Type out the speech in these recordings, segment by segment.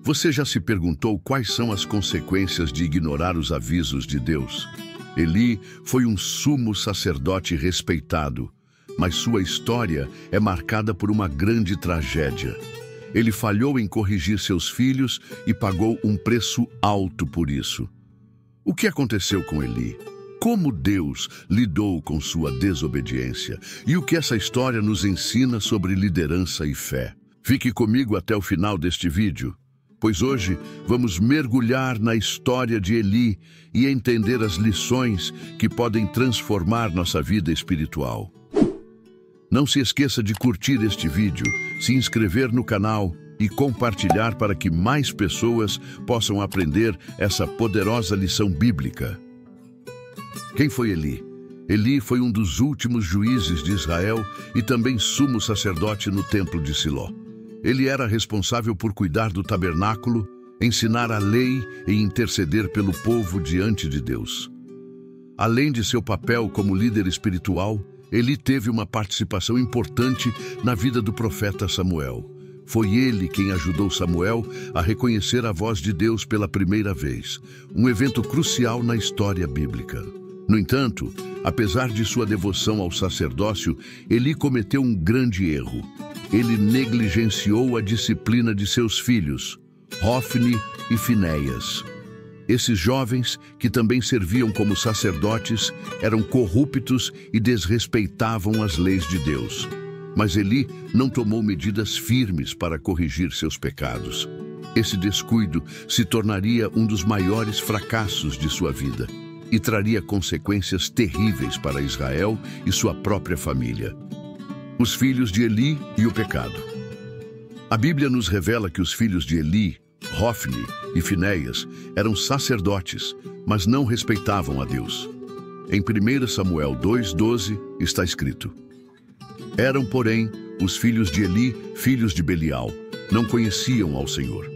Você já se perguntou quais são as consequências de ignorar os avisos de Deus? Eli foi um sumo sacerdote respeitado, mas sua história é marcada por uma grande tragédia. Ele falhou em corrigir seus filhos e pagou um preço alto por isso. O que aconteceu com Eli? Como Deus lidou com sua desobediência? E o que essa história nos ensina sobre liderança e fé? Fique comigo até o final deste vídeo, pois hoje vamos mergulhar na história de Eli e entender as lições que podem transformar nossa vida espiritual. Não se esqueça de curtir este vídeo, se inscrever no canal e compartilhar para que mais pessoas possam aprender essa poderosa lição bíblica. Quem foi Eli? Eli foi um dos últimos juízes de Israel e também sumo sacerdote no templo de Siló. Ele era responsável por cuidar do tabernáculo, ensinar a lei e interceder pelo povo diante de Deus. Além de seu papel como líder espiritual, Eli teve uma participação importante na vida do profeta Samuel. Foi ele quem ajudou Samuel a reconhecer a voz de Deus pela primeira vez, um evento crucial na história bíblica. No entanto, apesar de sua devoção ao sacerdócio, Eli cometeu um grande erro. Ele negligenciou a disciplina de seus filhos, Hofni e Finéias. Esses jovens, que também serviam como sacerdotes, eram corruptos e desrespeitavam as leis de Deus. Mas Eli não tomou medidas firmes para corrigir seus pecados. Esse descuido se tornaria um dos maiores fracassos de sua vida e traria consequências terríveis para Israel e sua própria família. Os filhos de Eli e o pecado. A Bíblia nos revela que os filhos de Eli, Hofni e Finéias, eram sacerdotes, mas não respeitavam a Deus. Em 1 Samuel 2:12 está escrito: Eram, porém, os filhos de Eli, filhos de Belial, não conheciam ao Senhor.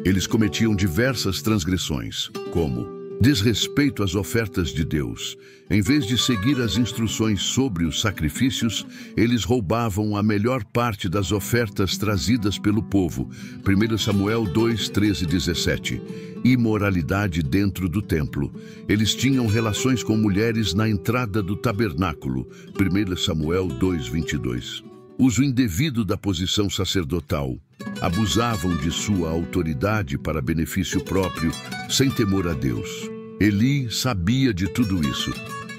Eles cometiam diversas transgressões, como desrespeito às ofertas de Deus. Em vez de seguir as instruções sobre os sacrifícios, eles roubavam a melhor parte das ofertas trazidas pelo povo. 1 Samuel 2:13 e 17. Imoralidade dentro do templo. Eles tinham relações com mulheres na entrada do tabernáculo. 1 Samuel 2:22. Uso indevido da posição sacerdotal. Abusavam de sua autoridade para benefício próprio, sem temor a Deus. Eli sabia de tudo isso,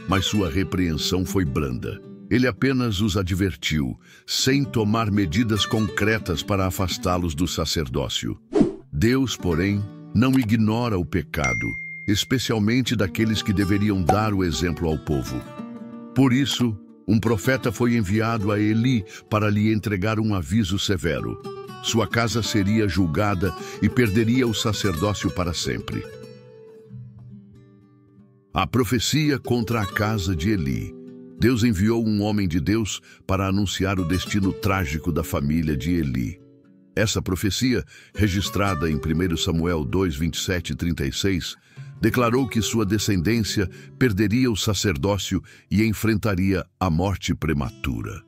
mas sua repreensão foi branda. Ele apenas os advertiu, sem tomar medidas concretas para afastá-los do sacerdócio. Deus, porém, não ignora o pecado, especialmente daqueles que deveriam dar o exemplo ao povo. Por isso, um profeta foi enviado a Eli para lhe entregar um aviso severo. Sua casa seria julgada e perderia o sacerdócio para sempre. A profecia contra a casa de Eli. Deus enviou um homem de Deus para anunciar o destino trágico da família de Eli. Essa profecia, registrada em 1 Samuel 2:27 e 36, declarou que sua descendência perderia o sacerdócio e enfrentaria a morte prematura.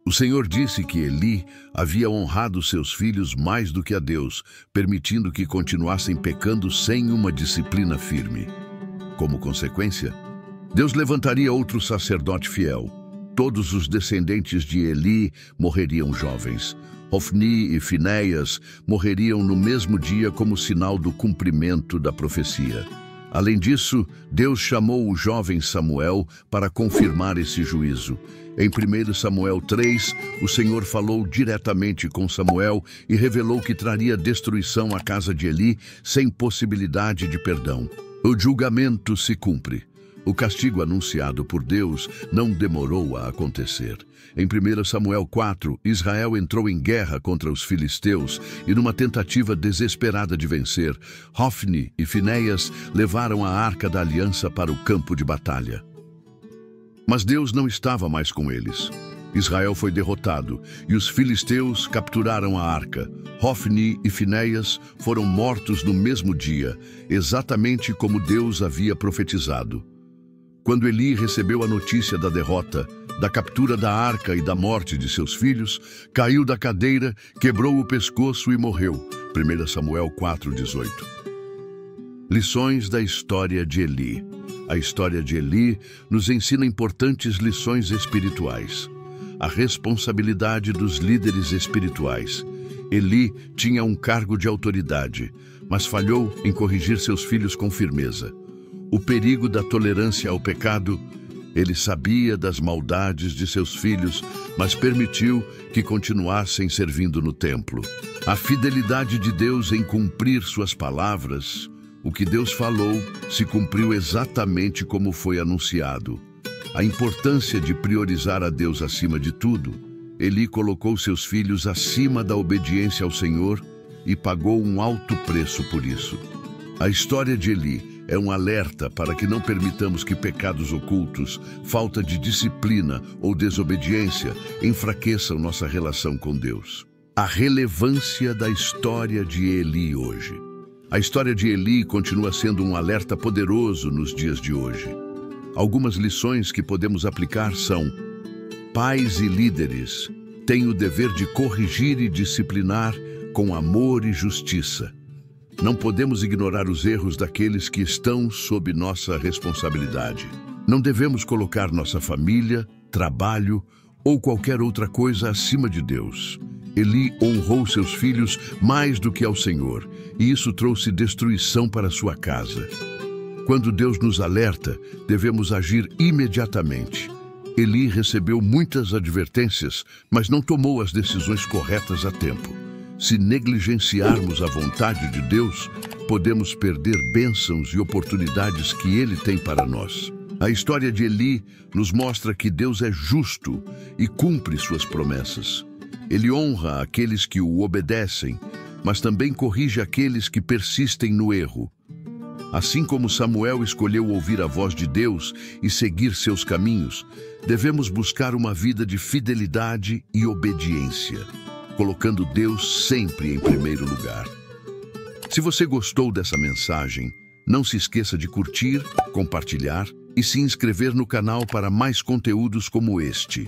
O Senhor disse que Eli havia honrado seus filhos mais do que a Deus, permitindo que continuassem pecando sem uma disciplina firme. Como consequência, Deus levantaria outro sacerdote fiel. Todos os descendentes de Eli morreriam jovens. Hofni e Finéias morreriam no mesmo dia como sinal do cumprimento da profecia. Além disso, Deus chamou o jovem Samuel para confirmar esse juízo. Em 1 Samuel 3, o Senhor falou diretamente com Samuel e revelou que traria destruição à casa de Eli sem possibilidade de perdão. O julgamento se cumpre. O castigo anunciado por Deus não demorou a acontecer. Em 1 Samuel 4, Israel entrou em guerra contra os filisteus e, numa tentativa desesperada de vencer, Hofni e Finéias levaram a arca da aliança para o campo de batalha. Mas Deus não estava mais com eles. Israel foi derrotado e os filisteus capturaram a arca. Hofni e Finéias foram mortos no mesmo dia, exatamente como Deus havia profetizado. Quando Eli recebeu a notícia da derrota, da captura da arca e da morte de seus filhos, caiu da cadeira, quebrou o pescoço e morreu. 1 Samuel 4:18. Lições da história de Eli. A história de Eli nos ensina importantes lições espirituais. A responsabilidade dos líderes espirituais. Eli tinha um cargo de autoridade, mas falhou em corrigir seus filhos com firmeza. O perigo da tolerância ao pecado. Ele sabia das maldades de seus filhos, mas permitiu que continuassem servindo no templo. A fidelidade de Deus em cumprir suas palavras. O que Deus falou se cumpriu exatamente como foi anunciado. A importância de priorizar a Deus acima de tudo. Eli colocou seus filhos acima da obediência ao Senhor e pagou um alto preço por isso. A história de Eli é um alerta para que não permitamos que pecados ocultos, falta de disciplina ou desobediência enfraqueçam nossa relação com Deus. A relevância da história de Eli hoje. A história de Eli continua sendo um alerta poderoso nos dias de hoje. Algumas lições que podemos aplicar são: pais e líderes têm o dever de corrigir e disciplinar com amor e justiça. Não podemos ignorar os erros daqueles que estão sob nossa responsabilidade. Não devemos colocar nossa família, trabalho ou qualquer outra coisa acima de Deus. Eli honrou seus filhos mais do que ao Senhor, e isso trouxe destruição para sua casa. Quando Deus nos alerta, devemos agir imediatamente. Eli recebeu muitas advertências, mas não tomou as decisões corretas a tempo. Se negligenciarmos a vontade de Deus, podemos perder bênçãos e oportunidades que Ele tem para nós. A história de Eli nos mostra que Deus é justo e cumpre suas promessas. Ele honra aqueles que o obedecem, mas também corrige aqueles que persistem no erro. Assim como Samuel escolheu ouvir a voz de Deus e seguir seus caminhos, devemos buscar uma vida de fidelidade e obediência, colocando Deus sempre em primeiro lugar. Se você gostou dessa mensagem, não se esqueça de curtir, compartilhar e se inscrever no canal para mais conteúdos como este.